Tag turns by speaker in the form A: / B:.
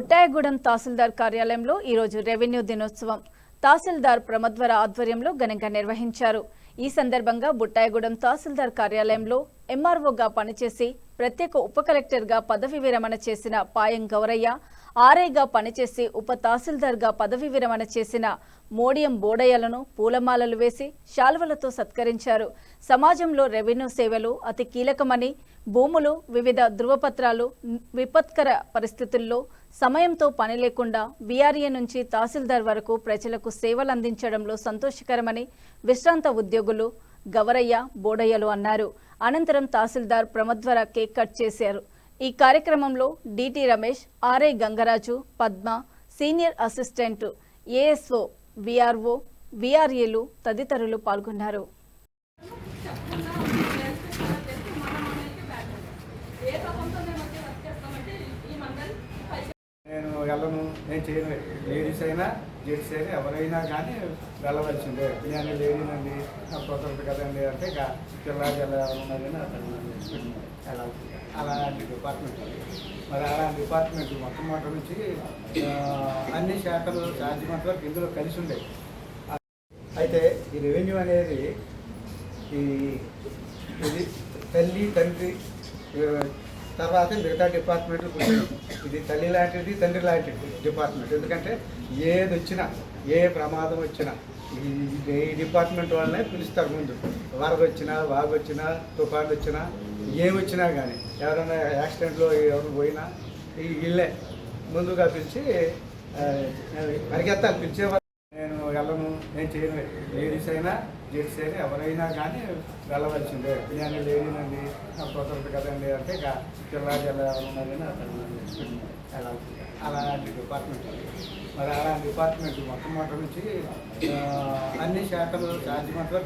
A: బుట్టాయగూడెం తహసీల్దార్ కార్యాలయంలో ఈరోజు రెవెన్యూ దినోత్సవం తహసీల్దార్ ప్రమద్వర ఆధ్వర్యంలో ఘనంగా నిర్వహించారు. ఈ సందర్భంగా బుట్టాయగూడెం తహసీల్దార్ కార్యాలయంలో ఎంఆర్ఓగా పనిచేసి ప్రత్యేక ఉప కలెక్టర్గా పదవి విరమణ చేసిన పాయం గౌరయ్య, ఆర్ఐగా పనిచేసి ఉప తహసీల్దార్గా పదవి విరమణ చేసిన మోడియం బోడయ్యలను పూలమాలలు వేసి శాల్వలతో సత్కరించారు. సమాజంలో రెవెన్యూ సేవలు అతి కీలకమని, భూములు, వివిధ ధృవపత్రాలు విపత్కర పరిస్థితుల్లో సమయంతో పని లేకుండా వీఆర్ఏ నుంచి తహసీల్దార్ వరకు ప్రజలకు సేవలు అందించడంలో సంతోషకరమని విశ్రాంత ఉద్యోగులు గవరయ్య, బోడయ్యలు అన్నారు. అనంతరం తహసీల్దార్ ప్రమద్వర కేక్ కట్ చేశారు. ఈ కార్యక్రమంలో DT Ramesh, RI Gangaraju, Padma, senior assistant ASO, VRO, వీఆర్ఏలు తదితరులు పాల్గొన్నారు.
B: నేను వెళ్ళను, నేను చేయను. లేడీస్ అయినా జెంట్స్ అయినా ఎవరైనా కానీ వెళ్ళవలసిందే. నేను లేడీనండి, నాకు కుదరదు కదండి అంటే పిల్ల ఉన్నదని అతను అలాంటి డిపార్ట్మెంట్. మరి అలాంటి డిపార్ట్మెంట్ మొట్టమొదటి నుంచి అన్ని శాఖలు సాధ్యమంత వరకు ఇందులో కలిసి ఉండేవి. అయితే ఈ రెవెన్యూ అనేది ఇది తల్లి, తండ్రి తర్వాత మిగతా డిపార్ట్మెంట్లు ఇది తల్లి లాంటిది, తండ్రి లాంటిది డిపార్ట్మెంట్. ఎందుకంటే ఏది వచ్చినా, ఏ ప్రమాదం వచ్చినా ఈ డిపార్ట్మెంట్ వాళ్ళనే పిలుస్తారు. ముందు వరద వచ్చినా, వాగు వచ్చినా, తుఫాను వచ్చినా, ఏమి వచ్చినా కానీ ఎవరైనా యాక్సిడెంట్లో ఎవరు పోయినా ఈ ఇల్లే ముందుగా పిలిచి పరిగెత్తాలి, పిలిచేవారు. నేను వెళ్ళను, నేను చేయను. లేడీస్ అయినా జెంట్స్ అయినా ఎవరైనా కానీ వెళ్ళవలసిందే. నేను లేడీనండి, నాకు కుదరదు కదండి అంటే పిల్ల ఉన్నదని అతను అలాంటి డిపార్ట్మెంట్. మరి అలాంటి డిపార్ట్మెంట్ మొట్టమొదటి నుంచి అన్ని శాఖలు సాధ్యమంత వరకు